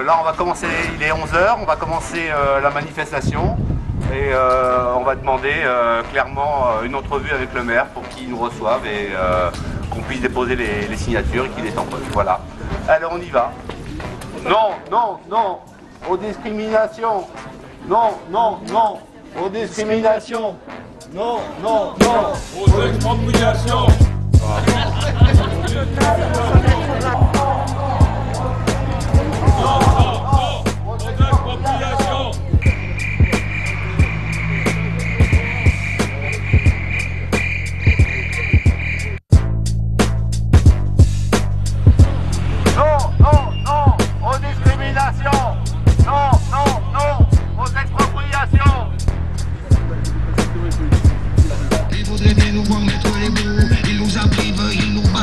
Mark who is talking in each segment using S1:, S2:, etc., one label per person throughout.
S1: là, on va commencer, il est 11 h, on va commencer la manifestation et on va demander clairement une entrevue avec le maire pour qu'il nous reçoive et qu'on puisse déposer les signatures et qu'il est en poste. Voilà. Alors on y va. Non, non, non aux discriminations. Non, non, non aux discriminations. Non, non, non
S2: aux expropriations.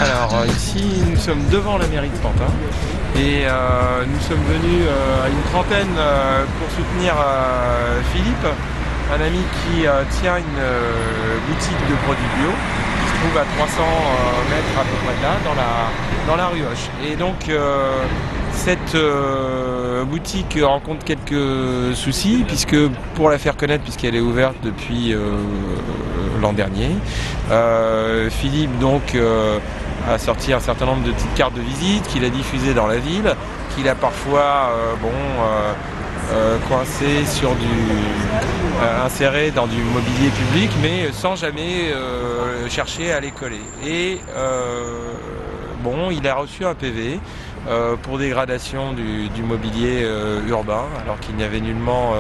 S3: Alors ici nous sommes devant la mairie de Pantin et nous sommes venus à une trentaine pour soutenir Philippe, un ami qui tient une boutique de produits bio qui se trouve à 300 mètres à peu près de là, dans la rue Hoche. Et donc cette boutique rencontre quelques soucis puisque pour la faire connaître, puisqu'elle est ouverte depuis l'an dernier, Philippe donc a sorti un certain nombre de petites cartes de visite qu'il a diffusées dans la ville, qu'il a parfois coincé sur inséré dans du mobilier public, mais sans jamais chercher à les coller. Et bon, il a reçu un PV pour dégradation du mobilier urbain, alors qu'il n'y avait nullement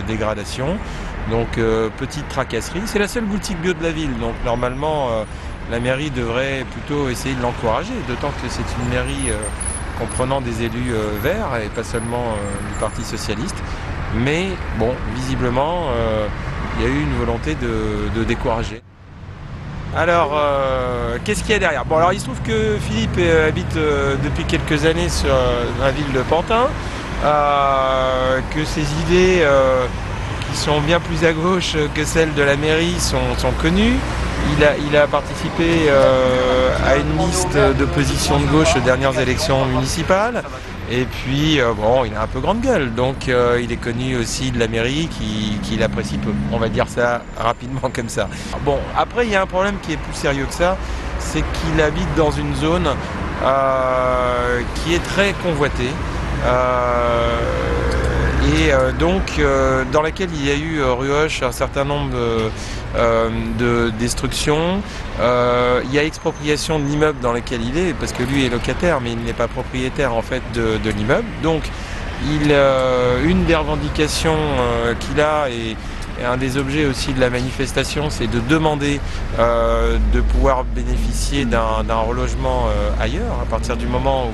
S3: dégradation. Donc petite tracasserie. C'est la seule boutique bio de la ville, donc normalement la mairie devrait plutôt essayer de l'encourager, d'autant que c'est une mairie comprenant des élus verts et pas seulement du Parti socialiste. Mais bon, visiblement, il y a eu une volonté de décourager. Alors, qu'est-ce qu'il y a derrière? Bon, alors il se trouve que Philippe habite depuis quelques années sur la ville de Pantin, que ses idées qui sont bien plus à gauche que celles de la mairie sont connues. Il a participé à une liste d'opposition de gauche aux dernières élections municipales. Et puis, bon, il a un peu grande gueule, donc il est connu aussi de la mairie qui l'apprécie peu. On va dire ça rapidement comme ça. Bon, après, il y a un problème qui est plus sérieux que ça, c'est qu'il habite dans une zone qui est très convoitée. Donc dans laquelle il y a eu rue Hoche un certain nombre de destructions. Il y a expropriation de l'immeuble dans lequel il est, parce que lui est locataire, mais il n'est pas propriétaire en fait de l'immeuble. Donc une des revendications qu'il a, et un des objets aussi de la manifestation, c'est de demander de pouvoir bénéficier d'un relogement ailleurs, à partir du moment où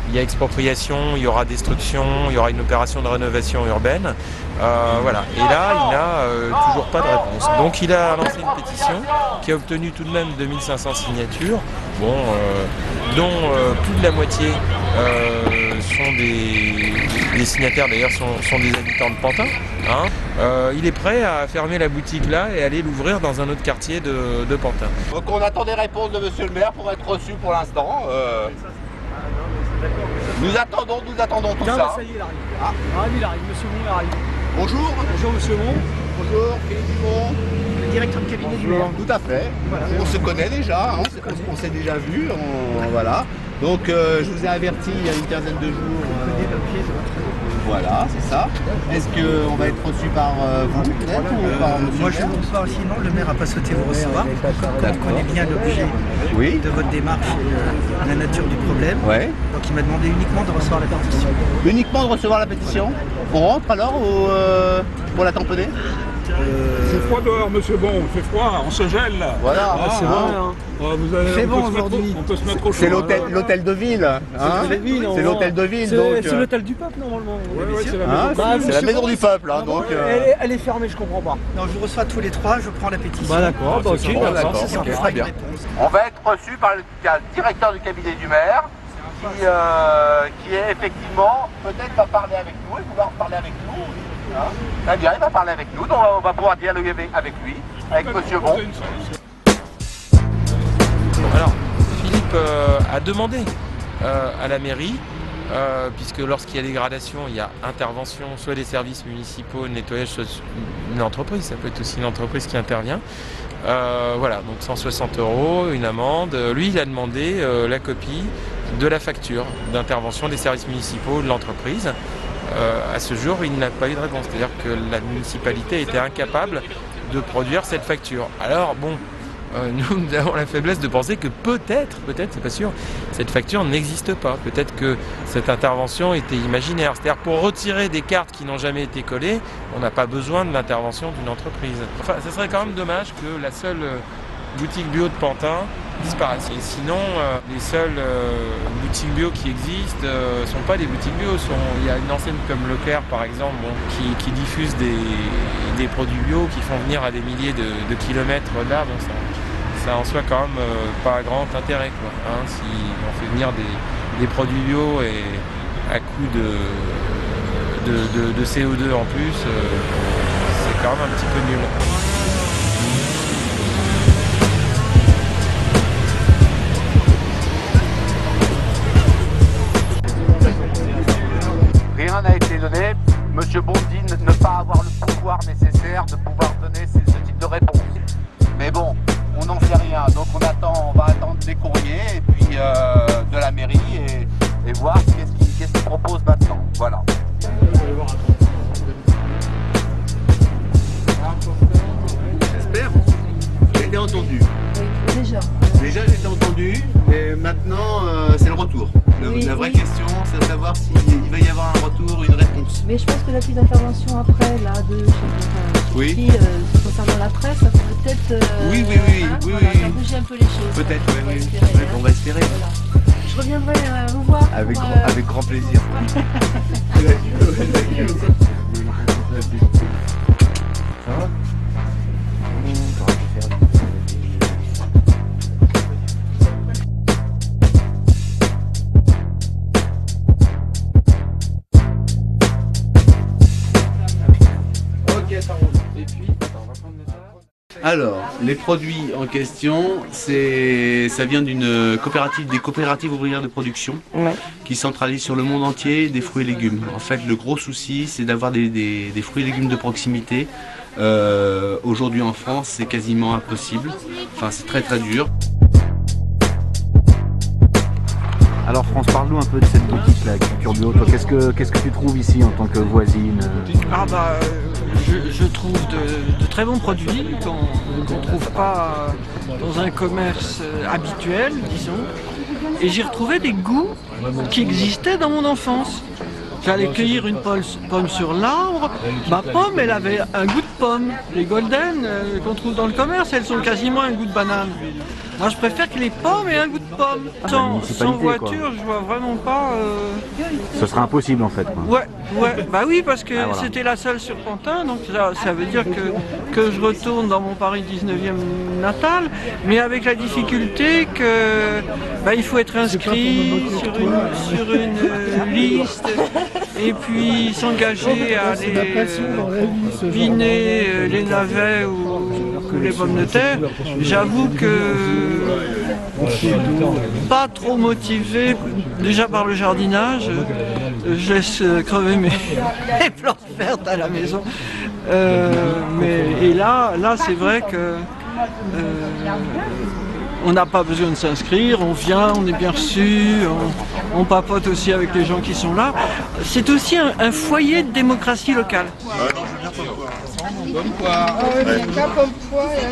S3: il y a expropriation, il y aura destruction, il y aura une opération de rénovation urbaine. Voilà. Et là, il n'a toujours pas de réponse. Donc il a lancé une pétition qui a obtenu tout de même 2500 signatures, bon, dont plus de la moitié sont des signataires, d'ailleurs sont des habitants de Pantin. Hein. Il est prêt à fermer la boutique là et aller l'ouvrir dans un autre quartier de Pantin.
S1: Donc on attend des réponses de monsieur le maire pour être reçu pour l'instant. Nous attendons tout ça.
S4: Ça y est, il arrive. Ah, il arrive, monsieur Bon, il arrive.
S1: Bonjour.
S4: Bonjour, monsieur Bon.
S1: Bonjour, Philippe Dumont.
S4: Le directeur de cabinet du maire.
S1: Tout à fait. Voilà. On se connaît déjà, hein, on s'est déjà vu. Voilà. Donc, je vous ai averti il y a une quinzaine de jours. Voilà, c'est ça. Est-ce qu'on va être reçu par vous peut-être ou par monsieur?
S4: Moi, je vous reçois aussi. Non, le maire n'a pas souhaité vous recevoir. Comme il connaît bien l'objet de votre démarche et la nature du problème.
S1: Ouais.
S4: Donc, il m'a demandé uniquement de recevoir la pétition.
S1: Uniquement de recevoir la pétition? On rentre alors pour la tamponner?
S2: C'est froid dehors, monsieur Bon, il fait froid, on se gèle là.
S1: Voilà,
S2: c'est vrai. Hein.
S4: C'est bon aujourd'hui.
S2: On peut se mettre au chaud.
S1: C'est l'hôtel de ville. Hein, c'est l'hôtel de ville.
S4: C'est l'hôtel du peuple normalement.
S1: C'est la maison du peuple. Hein, donc,
S4: elle est fermée, je comprends pas. Non, je vous reçois tous les trois, je prends la pétition.
S3: Bah d'accord, ok,
S1: d'accord. Très bien. On va être reçu par le directeur du cabinet du maire qui est effectivement peut-être va parler avec nous et vouloir parler avec nous. Hein. Très bien, il va parler avec nous, donc on va pouvoir dialoguer avec lui, avec monsieur Bon.
S3: Alors, Philippe a demandé à la mairie puisque lorsqu'il y a dégradation, il y a intervention, soit des services municipaux, le nettoyage, soit une entreprise, ça peut être aussi une entreprise qui intervient. Voilà, donc 160 €, une amende. Lui, il a demandé la copie de la facture d'intervention des services municipaux de l'entreprise. À ce jour, il n'a pas eu de réponse, c'est-à-dire que la municipalité était incapable de produire cette facture. Alors bon, nous avons la faiblesse de penser que peut-être, c'est pas sûr, cette facture n'existe pas. Peut-être que cette intervention était imaginaire. C'est-à-dire pour retirer des cartes qui n'ont jamais été collées, on n'a pas besoin de l'intervention d'une entreprise. Enfin, ce serait quand même dommage que la seule boutique bio de Pantin disparaisse. Et sinon, les seules boutiques bio qui existent ne sont pas des boutiques bio. Il y a une enseigne comme Leclerc, par exemple, qui diffuse des produits bio qui font venir à des milliers de kilomètres là. Bon, ça en soit quand même pas grand intérêt, quoi, hein, si on fait venir des produits bio et à coût de CO2 en plus, c'est quand même un petit peu nul.
S1: Rien n'a été donné. Monsieur Bon dit ne pas avoir le pouvoir nécessaire de pouvoir donner ce type de réponse. Mais bon, on n'en sait rien. Donc on va attendre des courriers et puis de la mairie et voir qu'est-ce qu'ils proposent maintenant. Voilà. J'espère. J'ai été entendu. Déjà j'ai été entendu et maintenant c'est le retour. La vraie question c'est de savoir s'il va y avoir un retour, une réponse.
S5: Mais je pense que la petite intervention après, là, concernant la presse, ça pourrait peut-être faire bouger un peu les choses.
S1: Peut-être, oui. On va espérer.
S5: Voilà. Je reviendrai vous voir.
S1: Avec grand plaisir. Ça va ? Alors, les produits en question, ça vient d'une coopérative, des coopératives ouvrières de production, qui centralisent sur le monde entier des fruits et légumes. En fait, le gros souci, c'est d'avoir des fruits et légumes de proximité. Aujourd'hui en France, c'est quasiment impossible. Enfin, c'est très très dur.
S6: Alors France, parle-nous un peu de cette boutique-là, Culture Bio. Qu'est-ce que tu trouves ici en tant que voisine?
S7: Je trouve de très bons produits qu'on ne trouve pas dans un commerce habituel, disons. Et j'ai retrouvé des goûts qui existaient dans mon enfance. J'allais cueillir une pomme sur l'arbre, ma pomme elle avait un goût de pomme. Les golden qu'on trouve dans le commerce, elles ont quasiment un goût de banane. Moi je préfère que les pommes aient un goût de pomme. Sans voiture, je vois vraiment pas...
S6: Ce serait impossible en fait, quoi.
S7: Ouais, bah oui, parce que c'était la seule sur Pantin, donc ça veut dire que je retourne dans mon Paris 19e natal, mais avec la difficulté que il faut être inscrit sur une liste et puis s'engager à aller piner les navets ou les pommes de terre. J'avoue que pas trop motivé déjà par le jardinage. Je laisse crever mes plantes vertes à la maison. Et là c'est vrai que on n'a pas besoin de s'inscrire, on vient, on est bien reçu, on papote aussi avec les gens qui sont là. C'est aussi un foyer de démocratie locale.
S1: Non, je viens pas me voir. Bonne poire.
S5: Ah oui, pomme poire et